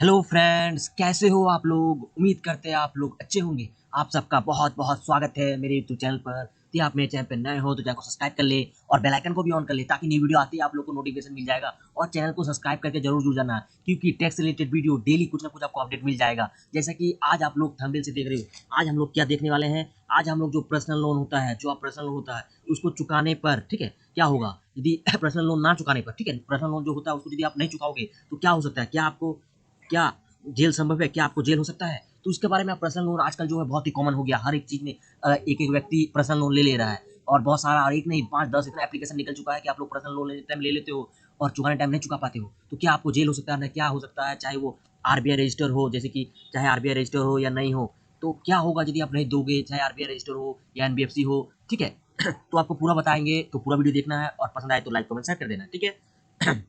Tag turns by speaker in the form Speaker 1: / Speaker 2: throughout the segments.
Speaker 1: Hello friends, कैसे हो आप लोग। उम्मीद करते हैं आप लोग अच्छे होंगे। आप सबका बहुत बहुत स्वागत है मेरे यूट्यूब चैनल पर। यदि आप मेरे चैनल पर नए हो तो चैनल को सब्सक्राइब कर ले और बेल आइकन को भी ऑन कर ले ताकि नई वीडियो आती है आप लोग को नोटिफिकेशन मिल जाएगा। और चैनल को सब्सक्राइब करके जरूर जुड़ जाना क्योंकि टैक्स रिलेटेड वीडियो डेली कुछ ना कुछ आपको अपडेट मिल जाएगा। जैसा कि आज आप लोग थंबनेल से देख रहे हो, आज हम लोग क्या देखने वाले हैं। आज हम लोग जो पर्सनल लोन होता है, जो आप पर्सनल लोन होता है उसको चुकाने पर, ठीक है, क्या होगा यदि पर्सनल लोन ना चुकाने पर, ठीक है, पर्सनल लोन जो होता है उसको यदि आप नहीं चुकाओगे तो क्या हो सकता है, क्या आपको, क्या जेल संभव है, क्या आपको जेल हो सकता है। तो इसके बारे में आप पर्सनल लोन आजकल जो है बहुत ही कॉमन हो गया, हर एक चीज में एक एक व्यक्ति पर्सनल लोन ले रहा है। और बहुत सारा, और एक नहीं 5-10 इतना एप्लीकेशन निकल चुका है कि आप लोग पर्सनल लोन लेते टाइम ले लेते हो और चुकाने टाइम नहीं चुका पाते हो तो क्या आपको जेल हो सकता है, क्या हो सकता है, चाहे वो आरबीआई रजिस्टर हो, जैसे कि चाहे आरबीआई रजिस्टर हो या नहीं हो, तो क्या होगा यदि आप नहीं दोगे, चाहे आरबीआई रजिस्टर हो या एनबीएफसी हो, ठीक है। तो आपको पूरा बताएंगे, तो पूरा वीडियो देखना है और पसंद आए तो लाइक कमेंट शेयर कर देना, ठीक है।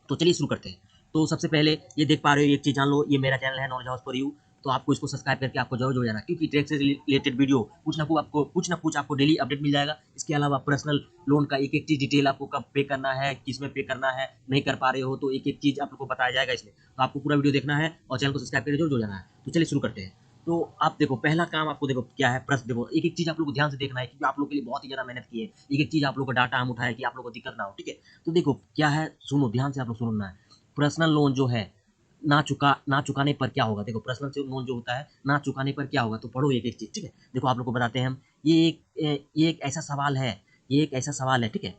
Speaker 1: तो चलिए शुरू करते हैं। तो सबसे पहले ये देख पा रहे हो, एक चीज जान लो, ये मेरा चैनल है नॉलेज हाउस फॉर यू। तो आपको इसको सब्सक्राइब करके आपको जरूर जुड़ जाना क्योंकि टैक्स से रिलेटेड वीडियो कुछ ना कुछ आपको डेली अपडेट मिल जाएगा। इसके अलावा पर्सनल लोन का एक एक चीज डिटेल, आपको कब पे करना है, किस में पे करना है, नहीं कर पा रहे हो तो एक एक चीज आप लोग को बताया जाएगा इसमें। तो आपको पूरा वीडियो देखना है और चैनल को सब्सक्राइब करके जरूर जुड़ जाना है। तो चलिए शुरू करते हैं। तो आप देखो, पहला काम आपको देखो क्या है, प्रश्न देखो, एक एक चीज आप लोग को ध्यान से देखना है क्योंकि आप लोग के लिए बहुत ही ज्यादा मेहनत की है। एक एक चीज आप लोग का डाटा हम उठाए कि आप लोग को दिक्कत ना हो, ठीक है। तो देखो क्या है, सुनो ध्यान से, आप लोग सुनना है। पर्सनल लोन जो है, ना चुकाने पर क्या होगा। देखो पर्सनल लोन जो होता है ना चुकाने पर क्या होगा, तो पढ़ो एक एक चीज, ठीक है। देखो आप लोग को बताते हैं हम। ये एक ऐसा सवाल है, ये एक ऐसा सवाल है, ठीक है।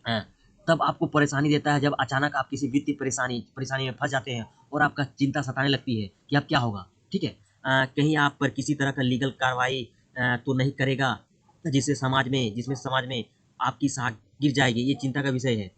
Speaker 1: अ, तब आपको परेशानी देता है जब अचानक आप किसी वित्तीय परेशानी परेशानी में फंस जाते हैं और आपका चिंता सताने लगती है कि अब क्या होगा, ठीक है। कहीं आप पर किसी तरह का लीगल कार्रवाई तो नहीं करेगा जिसमें समाज में आपकी साख गिर जाएगी, ये चिंता का विषय है।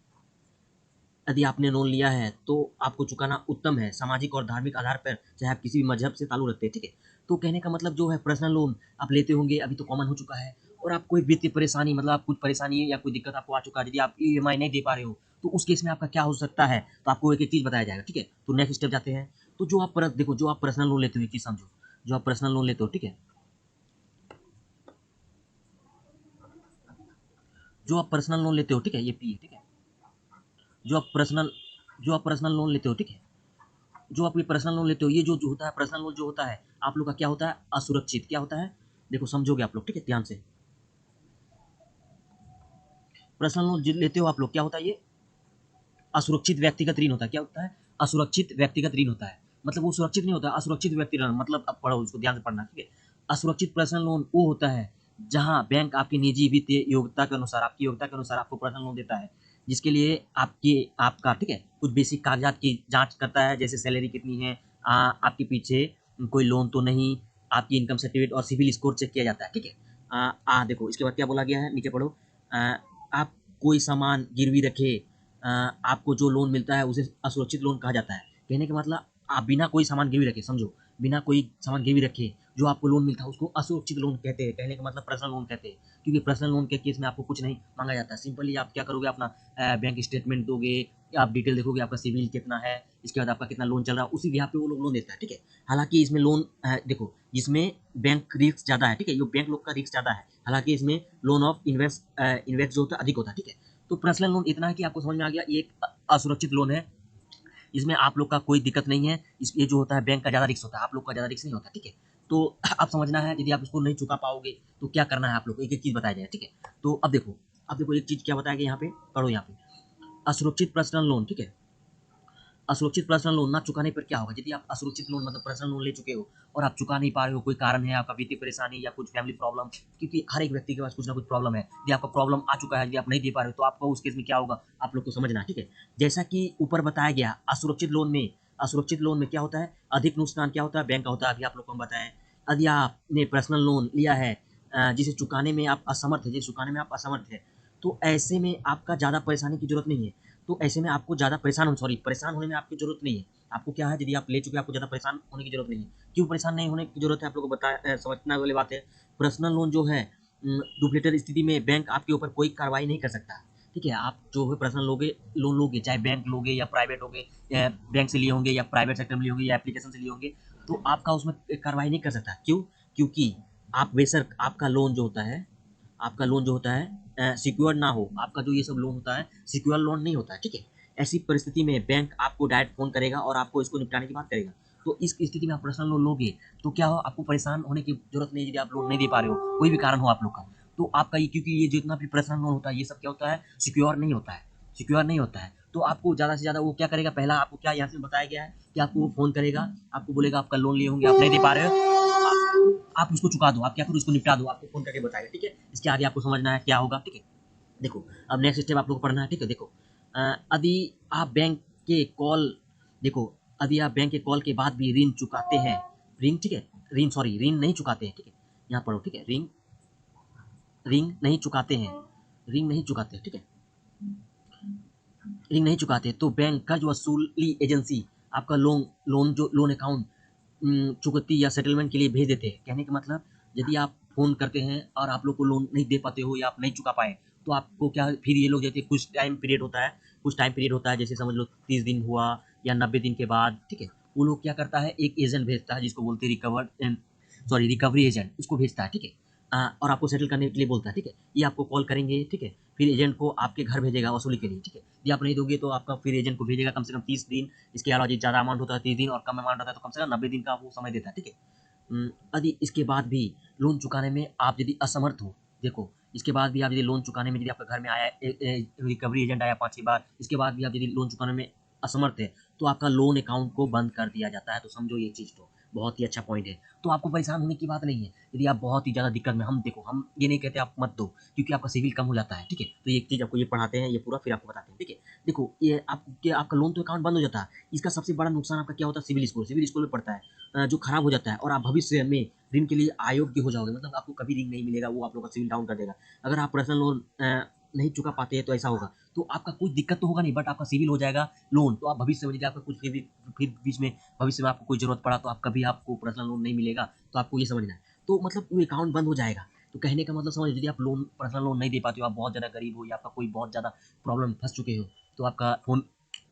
Speaker 1: यदि आपने लोन लिया है तो आपको चुकाना उत्तम है, सामाजिक और धार्मिक आधार पर, चाहे आप किसी भी मजहब से ताल्लुक रखते हैं, ठीक है। तो कहने का मतलब जो है, पर्सनल लोन आप लेते होंगे, अभी तो कॉमन हो चुका है। और आप कोई वित्तीय परेशानी, मतलब आप कुछ परेशानी या कोई दिक्कत आपको आ चुका है, यदि आप ईएमआई नहीं दे पा रहे हो तो उस केस में आपका क्या हो सकता है, तो आपको एक एक चीज बताया जाएगा, ठीक है। तो नेक्स्ट स्टेप जाते हैं। तो देखो, जो आप पर्सनल लोन लेते हो, एक चीज समझो, जो आप पर्सनल लोन लेते हो, ठीक है, जो आप पर्सनल लोन लेते हो, ठीक है, ये पी है, ठीक है। जो आप पर्सनल जो आप पर्सनल लोन लेते हो, ठीक है, जो आप ये पर्सनल लोन लेते हो, ये जो होता है पर्सनल लोन जो होता है आप लोग का, क्या होता है, असुरक्षित, क्या होता है, देखो समझोगे आप लोग, ठीक है, ध्यान से। पर्सनल लोन लेते हो आप लोग, क्या होता है ये, असुरक्षित व्यक्तिगत ऋण होता है। क्या होता है, असुरक्षित व्यक्तिगत ऋण होता है। मतलब वो सुरक्षित नहीं होता, असुरक्षित व्यक्ति ऋण, मतलब अब पढ़ो, उसको ध्यान से पढ़ना, ठीक है। असुरक्षित पर्सनल लोन वो होता है जहां बैंक आपकी निजी वित्तीय योग्यता के अनुसार, आपकी योग्यता के अनुसार आपको पर्सनल लोन देता है, जिसके लिए आपका, ठीक है, कुछ बेसिक कागजात की जांच करता है, जैसे सैलरी कितनी है, आपके पीछे कोई लोन तो नहीं, आपकी इनकम सर्टिफिकेट और सिविल स्कोर चेक किया जाता है, ठीक है। देखो इसके बाद क्या बोला गया है, नीचे पढ़ो। आप कोई सामान गिरवी रखे, आपको जो लोन मिलता है उसे असुरक्षित लोन कहा जाता है। कहने का मतलब, आप बिना कोई सामान गिरवी रखे, समझो, बिना कोई सामान गिरवी रखे जो आपको लोन मिलता है उसको असुरक्षित लोन कहते हैं। कहने का मतलब पर्सनल लोन कहते हैं, क्योंकि पर्सनल लोन के केस में आपको कुछ नहीं मांगा जाता है। सिंपली आप क्या करोगे, अपना बैंक स्टेटमेंट दोगे, आप डिटेल देखोगे, आपका सिविल कितना है, इसके बाद आपका कितना लोन चल रहा है, उसी बिहाफ पे वो लोग लोन देता है, ठीक है। हालांकि इसमें लोन देखो, इसमें बैंक रिस्क ज्यादा है, ठीक है, ये बैंक लोग का रिस्क ज्यादा है। हालांकि इसमें लोन ऑफ इन्वेस्ट जो होता है अधिक होता है, ठीक है। तो पर्सनल लोन इतना है कि आपको समझ में आ गया, ये एक असुरक्षित लोन है, इसमें आप लोग का कोई दिक्कत नहीं है। ये जो होता है बैंक का ज़्यादा रिस्क होता है, आप लोग का ज़्यादा रिस्क नहीं होता, ठीक है। तो आप समझना है, यदि आप इसको नहीं चुका पाओगे तो क्या करना है आप लोग को, एक एक चीज़ बताया जाए, ठीक है। तो अब देखो एक चीज़ क्या बताया गया यहाँ पे, पढ़ो यहाँ पे, असुरक्षित पर्सनल लोन, ठीक है। असुरक्षित पर्सनल लोन ना चुकाने पर क्या होगा, यदि आप असुरक्षित लोन मतलब पर्सनल लोन ले चुके हो और आप चुका नहीं पा रहे हो, कोई कारण है, आपका वित्तीय परेशानी या कुछ फैमिली प्रॉब्लम, क्योंकि हर एक व्यक्ति के पास कुछ ना कुछ प्रॉब्लम है। यदि आपका प्रॉब्लम आ चुका है, यदि आप नहीं दे पा रहे हो तो आपका उस केस में क्या होगा, आप लोग को समझना, ठीक है। जैसा कि ऊपर बताया गया, असुरक्षित लोन में क्या होता है, अधिक नुकसान क्या होता है, बैंक का होता है। अभी आप लोग को हम बताएं, यदि आपने पर्सनल लोन लिया है जिसे चुकाने में आप असमर्थ है, जिसे चुकाने में आप असमर्थ है, तो ऐसे में आपका ज़्यादा परेशानी की जरूरत नहीं है। तो ऐसे में आपको ज़्यादा परेशान होने में आपकी ज़रूरत नहीं है। आपको क्या है, यदि आप ले चुके हैं, आपको ज़्यादा परेशान होने की ज़रूरत नहीं है। क्यों परेशान नहीं होने की ज़रूरत है, आप लोगों को समझना वाली बात है। पर्सनल लोन जो है, डुप्लीकेट स्थिति में बैंक आपके ऊपर कोई कार्रवाई नहीं कर सकता, ठीक है। आप जो है पर्सनल लोन लोगे, चाहे बैंक लोगे या प्राइवेट लोगे, बैंक से लिए होंगे या प्राइवेट सेक्टर में लिए होंगे या एप्लीकेशन से लिए होंगे, तो आपका उसमें कार्रवाई नहीं कर सकता। क्यों, क्योंकि आप बेशक आपका लोन जो होता है सिक्योर ना हो, आपका जो ये सब लोन होता है सिक्योर लोन नहीं होता है, ठीक है। ऐसी परिस्थिति में बैंक आपको डायरेक्ट फ़ोन करेगा और आपको इसको निपटाने की बात करेगा। तो इस स्थिति में आप पर्सनल लोन लोगे तो क्या हो, आपको परेशान होने की जरूरत नहीं है यदि आप लोन नहीं दे पा रहे हो, कोई भी कारण हो आप लोग का। तो आपका ये, क्योंकि ये जितना भी पर्सनल लोन होता है ये सब क्या होता है, सिक्योर नहीं होता है, सिक्योर नहीं होता है। तो आपको ज़्यादा से ज़्यादा वो क्या करेगा, पहला आपको क्या यहाँ से बताया गया है कि आपको वो फ़ोन करेगा, आपको बोलेगा आपका लोन लिए होंगे, आप नहीं दे पा रहे हो, आप उसको चुका दो, आप क्या करो उसको निपटा दो, आपको फ़ोन करके बताएगा, ठीक है। इसके आगे आपको समझना है क्या होगा, ठीक है। देखो अब नेक्स्ट स्टेप आप लोग को पढ़ना है, ठीक है। देखो यदि आप बैंक के कॉल, देखो यदि आप बैंक के कॉल के बाद भी ऋण चुकाते हैं, ऋण, ठीक है, ऋण सॉरी ऋण नहीं चुकाते हैं, ठीक है, यहाँ पढ़ो, ठीक है, ऋण ऋण नहीं चुकाते हैं, ऋण नहीं चुकाते, ठीक है, ऋण नहीं चुकाते तो बैंक कर्ज वसूली एजेंसी आपका लोन जो लोन अकाउंट चुकौती या सेटलमेंट के लिए भेज देते हैं। कहने का मतलब यदि आप फ़ोन करते हैं और आप लोग को लोन नहीं दे पाते हो या आप नहीं चुका पाए, तो आपको क्या, फिर ये लोग जैसे कुछ टाइम पीरियड होता है, कुछ टाइम पीरियड होता है, जैसे समझ लो 30 दिन हुआ या 90 दिन के बाद, ठीक है, वो लोग क्या करता है, एक एजेंट भेजता है जिसको बोलते हैं रिकवरी एजेंट, उसको भेजता है, ठीक है। और आपको सेटल करने के लिए बोलता है, ठीक है। ये आपको कॉल करेंगे, ठीक है, फिर एजेंट को आपके घर भेजेगा वसूली के लिए, ठीक है। यदि आप नहीं दोगे तो आपका फिर एजेंट को भेजेगा कम से कम 30 दिन, इसके अलावा यदि ज़्यादा अमाउंट होता है 30 दिन और कम अमाउंट होता है तो कम से कम 90 दिन का वो समय देता है, ठीक है। यदि इसके बाद भी लोन चुकाने में आप यदि असमर्थ हो, देखो इसके बाद भी आप यदि लोन चुकाने में, यदि आपके घर में आया रिकवरी एजेंट आया 5-6 बार, इसके बाद भी आप यदि लोन चुकाने में असमर्थ है तो आपका लोन अकाउंट को बंद कर दिया जाता है। तो समझो ये चीज़ तो बहुत ही अच्छा पॉइंट है। तो आपको परेशान होने की बात नहीं है यदि आप बहुत ही ज़्यादा दिक्कत में, हम देखो हम ये नहीं कहते आप मत दो क्योंकि आपका सिविल कम हो जाता है, ठीक है। तो ये एक चीज़ आपको ये पढ़ाते हैं, ये पूरा फिर आपको बताते हैं, ठीक है। देखो ये आपका लोन तो अकाउंट बंद हो जाता है, इसका सबसे बड़ा नुकसान आपका क्या होता है, सिविल स्कोर में पड़ता है, जो खराब हो जाता है और आप भविष्य में ऋण के लिए अयोग्य हो जाओगे, मतलब आपको कभी ऋण नहीं मिलेगा, वो आप लोग का सिविल डाउन कर देगा। अगर आप पर्सनल लोन नहीं चुका पाते हैं तो ऐसा होगा, तो आपका कोई दिक्कत तो होगा नहीं, बट आपका सिविल हो जाएगा लोन, तो आप भविष्य में यदि आपका कुछ फिर बीच में भविष्य में आपको कोई जरूरत पड़ा तो आप कभी आपको पर्सनल लोन नहीं मिलेगा, तो आपको ये समझना है। तो मतलब वो अकाउंट बंद हो जाएगा। तो कहने का मतलब समझ, यदि आप लोन पर्सनल लोन नहीं दे पाते हो, आप बहुत ज़्यादा गरीब हो या आपका कोई बहुत ज़्यादा प्रॉब्लम फंस चुके हो, तो आपका फ़ोन,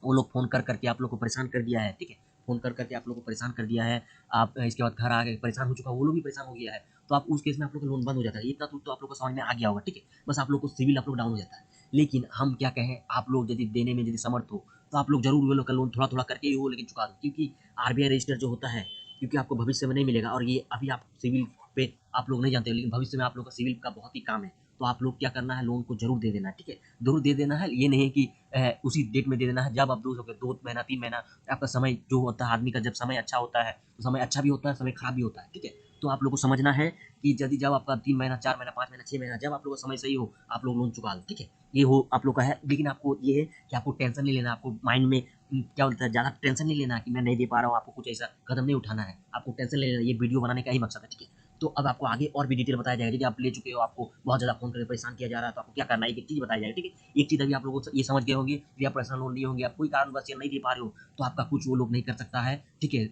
Speaker 1: वो लोग फ़ोन कर करके आप लोग को परेशान कर दिया है, ठीक है। फ़ोन कर करके आप लोग को परेशान कर दिया है, आप इसके बाद घर आ गए परेशान हो चुका, वो लोग भी परेशान हो गया है, तो आप उस केस में आप लोग का लोन बंद हो जाता है। इतना तो आप लोग को समझ में आ गया होगा, ठीक है। बस आप लोग को सिविल आप लोग डाउन हो जाता है। लेकिन हम क्या कहें, आप लोग यदि देने में यदि समर्थ हो तो आप लोग जरूर वो लोग का लोन थोड़ा थोड़ा करके ही हो लेकिन चुका दो, क्योंकि आरबीआई रजिस्टर जो होता है, क्योंकि आपको भविष्य में नहीं मिलेगा, और ये अभी आप सिविल पे आप लोग नहीं जानते हो, लेकिन भविष्य में आप लोग का सिविल का बहुत ही काम है। तो आप लोग क्या करना है, लोन को जरूर दे देना है, ठीक है। जरूर दे देना है, ये नहीं है कि उसी डेट में दे देना है, जब आप दो सके 2 महीना 3 महीना, आपका समय जो होता है आदमी का, जब समय अच्छा होता है तो समय अच्छा भी होता है, समय खराब भी होता है, ठीक है। तो आप लोग को समझना है कि यदि जब आपका 3 महीना 4 महीना 5 महीना 6 महीना, जब आप लोग का समय सही हो आप लोग लोन चुका दो, ठीक है। ये हो आप लोग का है, लेकिन आपको ये है कि आपको टेंशन नहीं लेना, आपको माइंड में क्या बोलता है, ज़्यादा टेंशन नहीं लेना कि मैं नहीं दे पा रहा हूँ, आपको कुछ ऐसा कदम नहीं उठाना है, आपको टेंशन नहीं लेना, ये वीडियो बनाने का ही मकसद है, ठीक है। तो अब आपको आगे और भी डिटेल बताया जाएगा, यदि आप ले चुके हो, आपको बहुत ज़्यादा फ़ोन करके परेशान किया जा रहा है, तो आपको क्या करना है, एक चीज़ बताया जाएगा, ठीक है। एक चीज़ अभी आप लोगों को ये समझ गए होंगे, यदि आप पर्सनल लोन लिए होंगे, आप कोई कारणवश ये नहीं दे पा रहे हो, तो आपका कुछ वो लोग नहीं कर सकता है, ठीक है।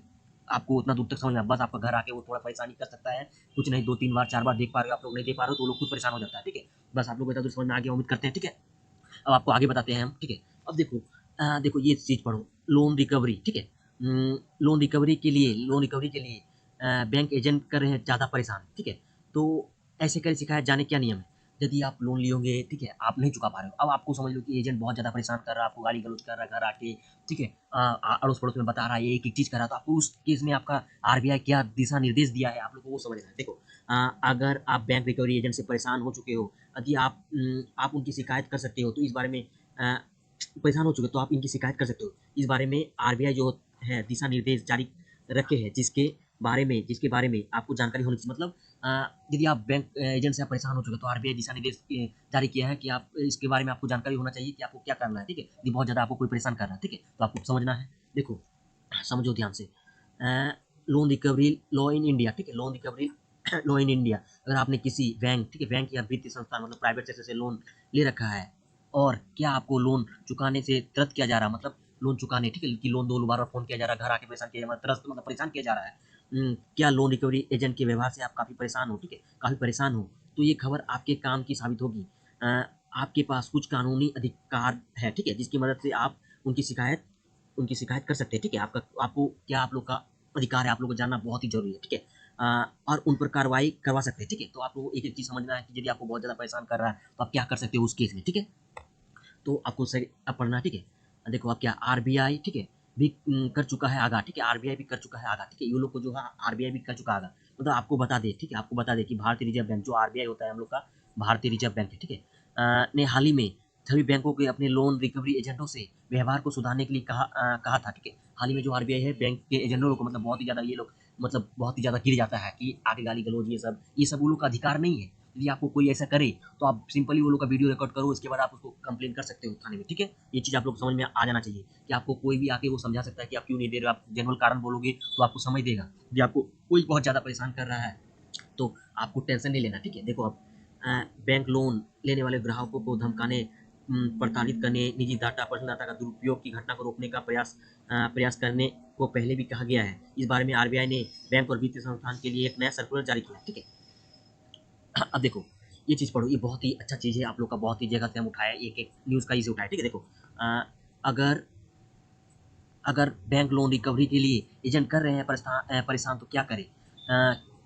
Speaker 1: आपको उतना दूर तक समझना, बस आपका घर आके वो थोड़ा परेशानी कर सकता है, कुछ नहीं, 2-3 बार 4 बार देख पा रहे हो, आप लोग नहीं दे पा रहे हो तो वो लोग खुद परेशान हो जाता है, ठीक है। बस आप लोग को इतना दूर समझ में आ गया, उम्मीद करते हैं, ठीक है। अब आपको आगे बताते हैं हम, ठीक है। अब देखो देखो ये चीज़ पढ़ो, लोन रिकवरी, ठीक है। लोन रिकवरी के लिए बैंक एजेंट कर रहे हैं ज़्यादा परेशान, ठीक है। तो ऐसे करें शिकायत जाने क्या नियम है, यदि आप लोन लिए होंगे, ठीक है, आप नहीं चुका पा रहे हो, अब आपको समझ लो कि एजेंट बहुत ज़्यादा परेशान कर रहा है, आपको गाली गलौज कर रहा है घर आके, ठीक है, अड़ोस पड़ोस में बता रहा है, एक एक चीज़ कर रहा है, तो आपको उस केस में आपका आरबीआई क्या दिशा निर्देश दिया है आप लोग को वो समझना है। देखो अगर आप बैंक रिकवरी एजेंट से परेशान हो चुके हो, यदि आप उनकी शिकायत कर सकते हो, तो इस बारे में परेशान हो चुके हो तो आप इनकी शिकायत कर सकते हो। इस बारे में आरबीआई जो है दिशा निर्देश जारी रखे हैं, जिसके बारे में आपको जानकारी होनी चाहिए। मतलब यदि आप बैंक एजेंट से आप परेशान हो चुके हो तो आरबीआई दिशा निर्देश जारी किया है कि आप इसके बारे में आपको जानकारी होना चाहिए कि आपको क्या करना है, ठीक है। यदि बहुत ज़्यादा आपको कोई परेशान कर रहा है, ठीक है, तो आपको समझना है। देखो समझो ध्यान से, loan recovery law in India, ठीक है, loan recovery law in India, अगर आपने किसी बैंक, ठीक है, बैंक या वित्तीय संस्थान मतलब प्राइवेट सेक्टर से लोन ले रखा है और क्या आपको लोन चुकाने से त्रस्त किया जा रहा है, मतलब लोन चुकाने, ठीक है, कि लोन दो बार फोन किया जा रहा है, घर आके परेशान किया जा रहा है, त्रस्त मतलब परेशान किया जा रहा है, क्या लोन रिकवरी एजेंट के व्यवहार से आप काफ़ी परेशान हो, ठीक है, काफ़ी परेशान हो, तो ये खबर आपके काम की साबित होगी। आपके पास कुछ कानूनी अधिकार है, ठीक है, जिसकी मदद से आप उनकी शिकायत कर सकते हैं, ठीक है। आपको क्या आप लोग का अधिकार है, आप लोग को जानना बहुत ही जरूरी है, ठीक है। और उन पर कार्रवाई करवा सकते हैं, ठीक है। तो आप लोगों को एक एक चीज़ समझना है कि यदि आपको बहुत ज़्यादा परेशान कर रहा है तो आप क्या कर सकते हो उस केस में, ठीक है। तो आपको सही अब पढ़ना है, ठीक है। देखो अब क्या आरबीआई, ठीक है, भी कर चुका है आगाह, ठीक है, आरबीआई भी कर चुका है आगाह, ठीक है, ये लोग को जो है आरबीआई भी कर चुका है आगाह। मतलब आपको बता दे, ठीक है, आपको बता दे कि भारतीय रिजर्व बैंक जो आरबीआई होता है हम लोग का भारतीय रिजर्व बैंक है, ठीक है, ने हाल ही में सभी बैंकों के अपने लोन रिकवरी एजेंटों से व्यवहार को सुधारने के लिए कहा था, ठीक है। हाल ही में जो आरबीआई है बैंक के एजेंटों को मतलब बहुत ही ज़्यादा ये लोग मतलब बहुत ही ज़्यादा गिर जाता है कि आगे गाली गलौज ये सब वो लोग का अधिकार नहीं है। यदि आपको कोई ऐसा करे तो आप सिंपली वो लोग का वीडियो रिकॉर्ड करो, उसके बाद आप उसको कंप्लेन कर सकते हो थाने में, ठीक है। ये चीज़ आप लोग समझ में आ जाना चाहिए कि आपको कोई भी आके वो समझा सकता है कि आप क्यों नहीं दे रहे हो, आप जेन्युइन कारण बोलोगे तो आपको समझ देगा। यदि आपको कोई बहुत ज़्यादा परेशान कर रहा है तो आपको टेंशन नहीं लेना, ठीक है। देखो अब बैंक लोन लेने वाले ग्राहकों को धमकाने, प्रताड़ित करने, निजी डाटा पर्सनल डाटा का दुरुपयोग की घटना को रोकने का प्रयास करने को पहले भी कहा गया है। इस बारे में आरबीआई ने बैंक और वित्तीय संस्थान के लिए एक नया सर्कुलर जारी किया, ठीक है। अब देखो ये चीज़ पढ़ो, ये बहुत ही अच्छा चीज़ है, आप लोग का बहुत ही जगह से हम उठाया, एक एक न्यूज़ का इसे उठाया, ठीक है। देखो अगर अगर बैंक लोन रिकवरी के लिए एजेंट कर रहे हैं परेशान तो क्या करें?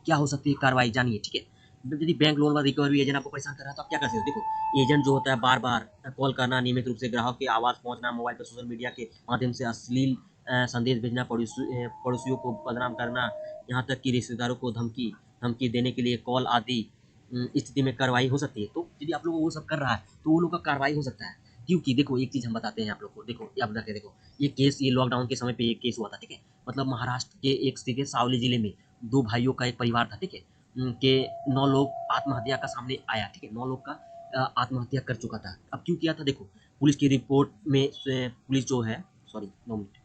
Speaker 1: क्या हो सकती है कार्रवाई, जानिए, ठीक है। यदि बैंक लोन व रिकवरी एजेंट आपको परेशान कर रहा है तो आप क्या कर सकते हो? देखो एजेंट जो होता है बार बार कॉल करना, नियमित रूप से ग्राहक के आवाज़ पहुंचना, मोबाइल पर सोशल मीडिया के माध्यम से अश्लील संदेश भेजना, पड़ोसियों को बदनाम करना, यहाँ तक कि रिश्तेदारों को धमकी धमकी देने के लिए कॉल आदि स्थिति में कार्रवाई हो सकती है। तो यदि आप लोग वो सब कर रहा है तो वो लोग का कार्रवाई हो सकता है। क्योंकि देखो एक चीज़ हम बताते हैं आप लोग को, देखो आप जाके देखो ये लॉकडाउन के समय पे एक केस हुआ था, ठीक है। मतलब महाराष्ट्र के एक सीधे सावली जिले में दो भाइयों का एक परिवार था, ठीक है, के 9 लोग आत्महत्या का सामने आया, ठीक है, 9 लोग का आत्महत्या कर चुका था। अब क्यों किया था? देखो पुलिस की रिपोर्ट में पुलिस जो है, सॉरी 9 मिनट,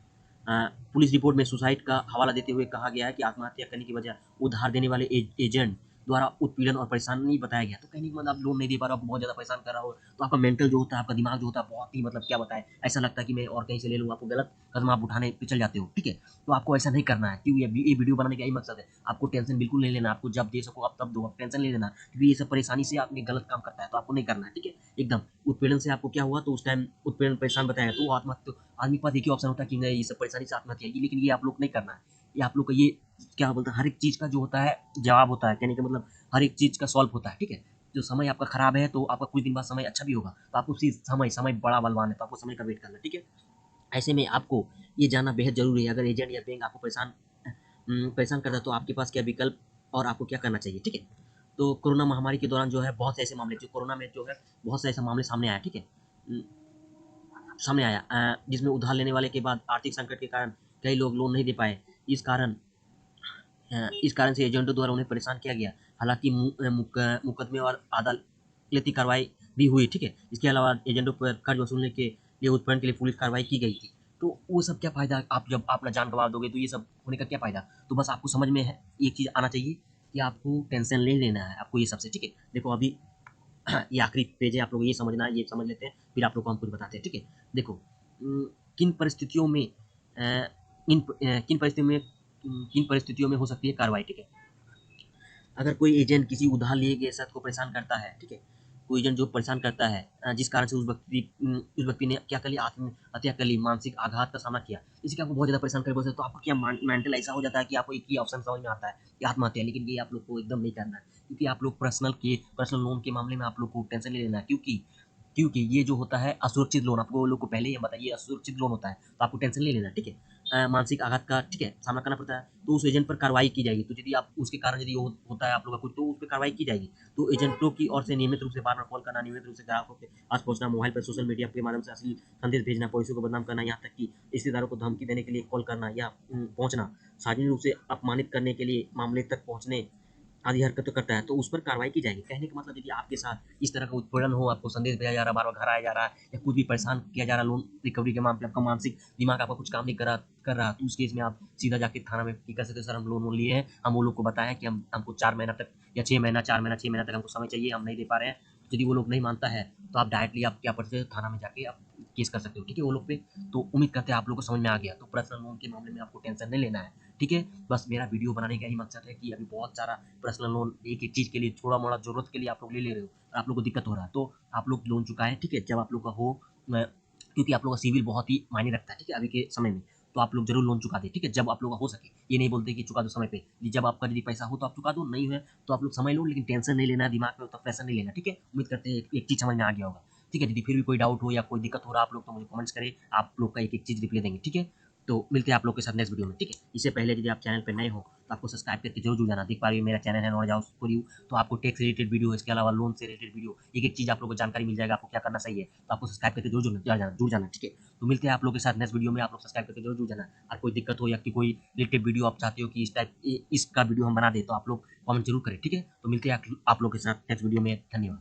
Speaker 1: पुलिस रिपोर्ट में सुसाइड का हवाला देते हुए कहा गया है कि आत्महत्या करने की वजह उधार देने वाले एजेंट द्वारा उत्पीड़न और परेशानी बताया गया। तो कहने का मतलब आप लोन नहीं दे पा रहे हो, आपको बहुत ज़्यादा परेशान कर रहा हो, तो आपका मेंटल जो होता है, आपका दिमाग जो होता है बहुत ही मतलब क्या बताएं, ऐसा लगता है कि मैं और कहीं से ले लूँ, आपको गलत कदम आप उठाने पे चल जाते हो, ठीक है। तो आपको ऐसा नहीं करना है, क्यों ये वीडियो बनाने का यही मकसद है। आपको टेंशन बिल्कुल नहीं लेना, आपको जब दे सको आप तब दो, आप टेंशन नहीं लेना, क्योंकि ये सब परेशानी से आपने गलत काम करता है तो आपको नहीं करना है, ठीक है। एकदम उत्पीड़न से आपको क्या हुआ तो उस टाइम उत्पीड़न परेशान बताया तो वो आत्महत्या, आदमी के पास एक ही ऑप्शन होता है कि नहीं ये सब परेशानी से आत्महत्या की, लेकिन ये आप लोग नहीं करना है। ये आप लोग का ये क्या बोलते हैं, हर एक चीज़ का जो होता है जवाब होता है, कहने का मतलब हर एक चीज़ का सॉल्व होता है, ठीक है। जो समय आपका खराब है तो आपका कुछ दिन बाद समय अच्छा भी होगा, तो आपको उसी समय बड़ा बलवान है तो आपको समय का वेट करना है, ठीक है। ऐसे में आपको ये जानना बेहद जरूरी है, अगर एजेंट या बैंक आपको परेशान करता है तो आपके पास क्या विकल्प और आपको क्या करना चाहिए, ठीक है। तो कोरोना महामारी के दौरान जो है बहुत से ऐसे मामले, जो कोरोना में जो है बहुत से ऐसे मामले सामने आया, ठीक है, सामने आया जिसमें उधार लेने वाले के बाद आर्थिक संकट के कारण कई लोग लोन नहीं दे पाए। इस कारण इस कारण से एजेंटों द्वारा उन्हें परेशान किया गया। हालांकि मुकदमे और अदालती कार्रवाई भी हुई, ठीक है। इसके अलावा एजेंटों पर कर्ज वसूलने के लिए उत्पीड़न के लिए पुलिस कार्रवाई की गई थी। तो वो सब क्या फ़ायदा, आप जब अपना जान गंवा दोगे तो ये सब होने का क्या फ़ायदा। तो बस आपको समझ में है एक चीज़ आना चाहिए कि आपको टेंशन नहीं लेना है, आपको ये सबसे, ठीक है। देखो अभी ये आखिरी पेज है, आप लोग ये समझना, ये समझ लेते हैं फिर आप लोग को हम कुछ बताते हैं, ठीक है। देखो किन परिस्थितियों में किन परिस्थितियों में हो सकती है कार्रवाई, ठीक है। अगर कोई एजेंट किसी उधार लिए गए शख्स को परेशान करता है, ठीक है, कोई एजेंट जो परेशान करता है जिस कारण से उस व्यक्ति ने क्या कर लिया, आत्महत्या कर ली, मानसिक आघात का सामना किया, इसी का आपको बहुत ज़्यादा परेशान कर बोलते तो आपको क्या मेंटल ऐसा हो जाता है कि आपको एक ही ऑप्शन समझ में आता है कि आत्महत्या, लेकिन ये आप लोग को एकदम नहीं करना है, क्योंकि आप लोग पर्सनल लोन के मामले में आप लोग को टेंशन नहीं लेना है, क्योंकि ये जो होता है असुरक्षित लोन, आपको लोग को पहले ही हम बताइए असुरक्षित लोन होता है, तो आपको टेंशन नहीं लेना, ठीक है। मानसिक आघात का, ठीक है, सामना करना पड़ता है तो उस एजेंट पर कार्रवाई की जाएगी। तो यदि आप उसके कारण यदि होता है आप लोग का कुछ तो उस पर कार्रवाई की जाएगी। तो एजेंटों की ओर से नियमित रूप से बार बार कॉल करना, नियमित रूप से ग्राहकों के पास पहुंचना, मोबाइल पर सोशल मीडिया के माध्यम से असली संदेश भेजना, पड़ोसियों को बदनाम करना, यहाँ तक कि रिश्तेदारों को धमकी देने के लिए कॉल करना या पहुंचना, सार्वजनिक रूप से अपमानित करने के लिए मामले तक पहुंचने आदि हरकतें करता है तो उस पर कार्रवाई की जाएगी। कहने का मतलब यदि आपके साथ इस तरह का उत्पीड़न हो, आपको संदेश भेजा जा रहा है, बार बार घर आया जा रहा है या कुछ भी परेशान किया जा रहा है लोन रिकवरी के मामले, आपका मानसिक दिमाग आपका कुछ काम नहीं कर रहा, तो उस केस में आप सीधा जाके थाना में ये कर सकते हो, सर हम लोन लिए हैं, हम वो लोग को बताएं कि हमको 4 महीना तक या 6 महीना, 4 महीना 6 महीना तक हमको समय चाहिए, हम नहीं दे पा रहे हैं। यदि वो लोग नहीं मानता है तो आप डायरेक्टली आप क्या करते हो, थाना में जाके आप केस कर सकते हो, ठीक है, वो लोग पे। तो उम्मीद करते हैं आप लोग को समझ में आ गया। तो पर्सनल लोन के मामले में आपको टेंशन नहीं लेना है, ठीक है। बस मेरा वीडियो बनाने का यही मकसद है कि अभी बहुत सारा पर्सनल लोन एक एक चीज़ के लिए थोड़ा मोड़ा जरूरत के लिए आप लोग ले रहे हो और आप लोग को दिक्कत हो रहा है, तो आप लोग लोन चुकाएं, ठीक है, जब आप लोग का हो क्योंकि आप लोग का सिविल बहुत ही मायने रखता है, ठीक है, अभी के समय में। तो आप लोग जरूर लोन चुका दें, ठीक है, जब आप लोग का हो सके। ये नहीं बोलते कि चुका दो समय पे, जब आपका यदि पैसा हो तो आप चुका दो, नहीं है तो आप लोग समय लो, लेकिन टेंशन नहीं लेना, दिमाग में उतना प्रेशर नहीं लेना, ठीक है। उम्मीद करते हैं एक चीज़ समझ में आ गया होगा, ठीक है। यदि फिर भी कोई डाउट हो या कोई दिक्कत हो रहा है आप लोग तो मुझे कमेंट्स करें, आप लोग का एक एक चीज़ रिप्लाई देंगे, ठीक है। तो मिलते हैं आप लोग के साथ नेक्स्ट वीडियो में, ठीक है। इससे पहले यदि आप चैनल पर नए हो तो आपको सब्सक्राइब करके जरूर जुड़ जाना। देख पा रही हो मेरा चैनल है नॉलेज हाउस फॉर यू, तो आपको टैक्स रिलेटेड वीडियो, इसके अलावा लोन से रिलेटेड वीडियो, एक एक चीज़ आप लोग को जानकारी मिल जाएगा, आपको क्या करना सही है। तो आपको सब्सक्राइब करके जरूर जुड़ जाना, ठीक है। तो मिलते हैं आप लोग के साथ नेक्स्ट वीडियो में, आप लोग सब्सक्राइब करके जरूर जुड़ जाना। और कोई दिक्कत हो या कि कोई रिलेटेड वीडियो आप चाहते हो कि इस टाइप इसका वीडियो हम बना दे, तो आप लोग कमेंट जरूर करें, ठीक है। तो मिलते हैं आप लोग के साथ नेक्स्ट वीडियो में। धन्यवाद।